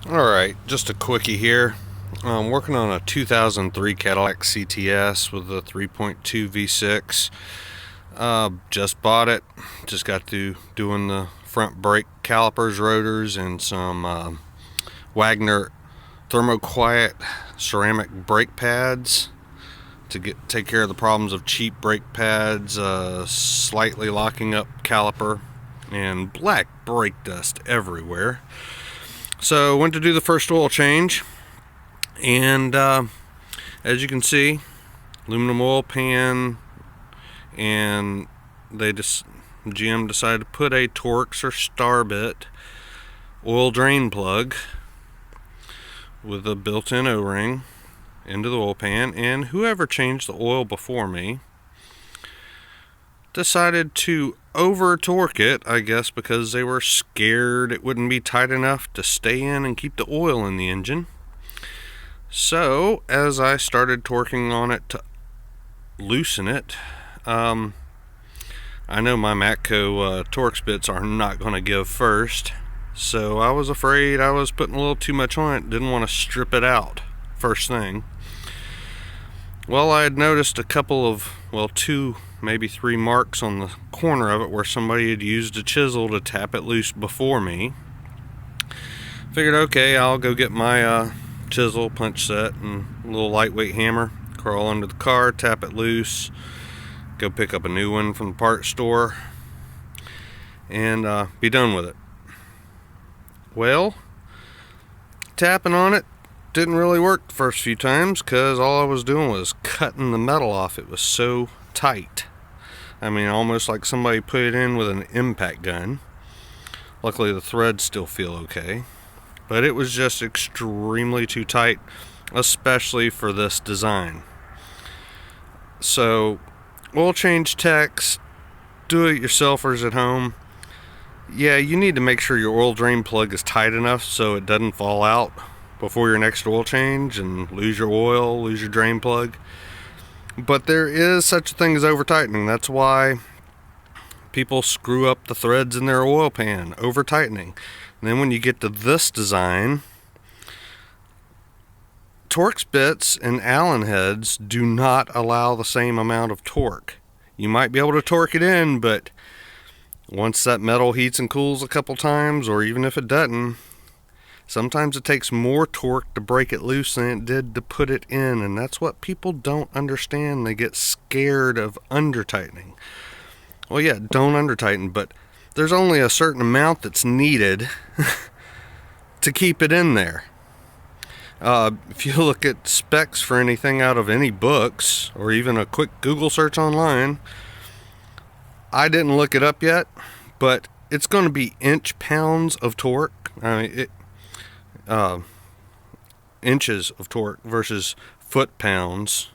Alright, just a quickie here. I'm working on a 2003 Cadillac CTS with a 3.2 V6. Just bought it. Just got through doing the front brake calipers, rotors, and some Wagner thermoquiet ceramic brake pads to take care of the problems of cheap brake pads, slightly locking up caliper, and black brake dust everywhere. So went to do the first oil change, and as you can see, aluminum oil pan, and GM decided to put a Torx or Starbit oil drain plug with a built-in O-ring into the oil pan, and whoever changed the oil before me decided to over torque it, I guess because they were scared it wouldn't be tight enough to stay in and keep the oil in the engine. So as I started torquing on it to loosen it, I know my Matco Torx bits are not going to give first, so I was afraid I was putting a little too much on it. Didn't want to strip it out first thing. Well, I had noticed a couple of, two, maybe three marks on the corner of it where somebody had used a chisel to tap it loose before me. Figured, okay, I'll go get my chisel, punch set, and a little lightweight hammer, crawl under the car, tap it loose, go pick up a new one from the parts store, and be done with it. Well, tapping on it didn't really work the first few times because all I was doing was cutting the metal off. It was so tight. I mean, almost like somebody put it in with an impact gun. Luckily the threads still feel okay, but it was just extremely too tight, especially for this design. So oil change techs, do-it-yourselfers at home, yeah, you need to make sure your oil drain plug is tight enough so it doesn't fall out before your next oil change and lose your oil, lose your drain plug. But there is such a thing as over tightening. That's why people screw up the threads in their oil pan, over tightening. And then when you get to this design, Torx bits and Allen heads do not allow the same amount of torque. You might be able to torque it in, but once that metal heats and cools a couple times, or even if it doesn't, sometimes it takes more torque to break it loose than it did to put it in, and that's what people don't understand. They get scared of under-tightening. Well, yeah, don't under-tighten, but there's only a certain amount that's needed to keep it in there. If you look at specs for anything out of any books, or even a quick Google search online, I didn't look it up yet, but it's going to be inch-pounds of torque. I mean, inches of torque versus foot-pounds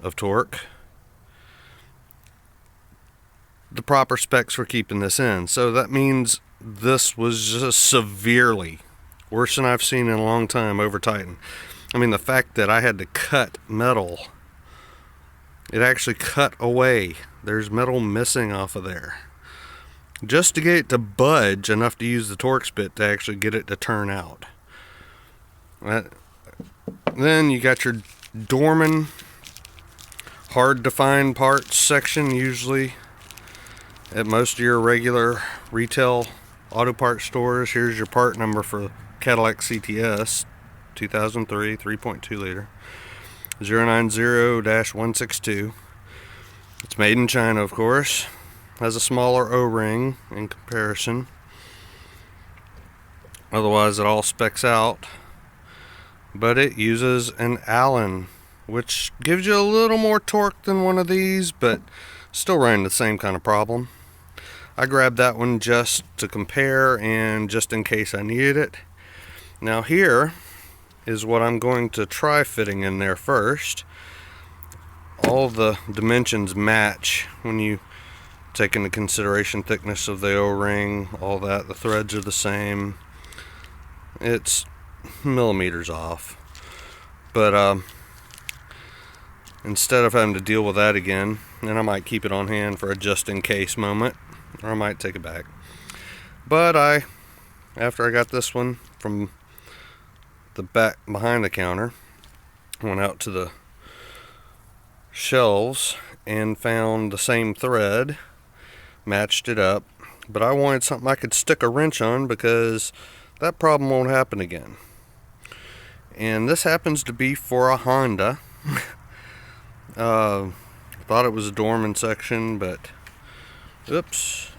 of torque. The proper specs for keeping this in. So that means this was just severely worse than I've seen in a long time, over tightened. I mean, the fact that I had to cut metal, it actually cut away. There's metal missing off of there, just to get it to budge enough to use the Torx bit to actually get it to turn out. Then you got your Dorman hard to find parts section, usually at most of your regular retail auto parts stores. Here's your part number for Cadillac CTS 2003 3.2 liter 090-162. It's made in China, of course. Has a smaller O-ring in comparison. Otherwise it all specs out. But it uses an Allen, which gives you a little more torque than one of these, but still running the same kind of problem. I grabbed that one just to compare and just in case I needed it. Now here is what I'm going to try fitting in there first. All the dimensions match when you take into consideration thickness of the O-ring, all that. The threads are the same. It's millimeters off, but instead of having to deal with that again, then I might keep it on hand for a just-in-case moment, or I might take it back. But after I got this one from the back behind the counter. Went out to the shelves and found the same thread, matched it up, but I wanted something I could stick a wrench on because that problem won't happen again. And this happens to be for a Honda. Thought it was a Dorman section, but oops.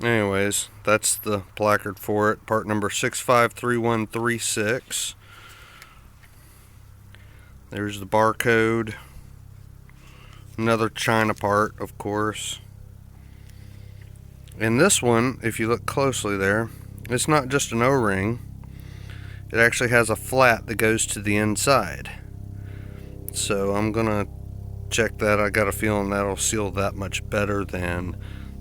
Anyways, that's the placard for it. Part number 653136. There's the barcode. Another China part, of course. And this one, if you look closely there, it's not just an O-ring. It actually has a flat that goes to the inside. So I'm gonna check that. I got a feeling that'll seal that much better than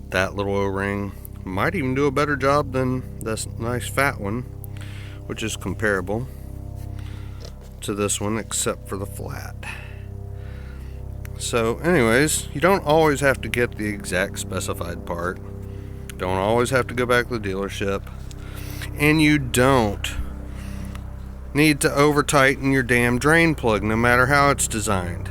that little O-ring. Might even do a better job than this nice fat one, which is comparable to this one except for the flat. So anyways, you don't always have to get the exact specified part. Don't always have to go back to the dealership. And you don't need to over tighten your damn drain plug no matter how it's designed.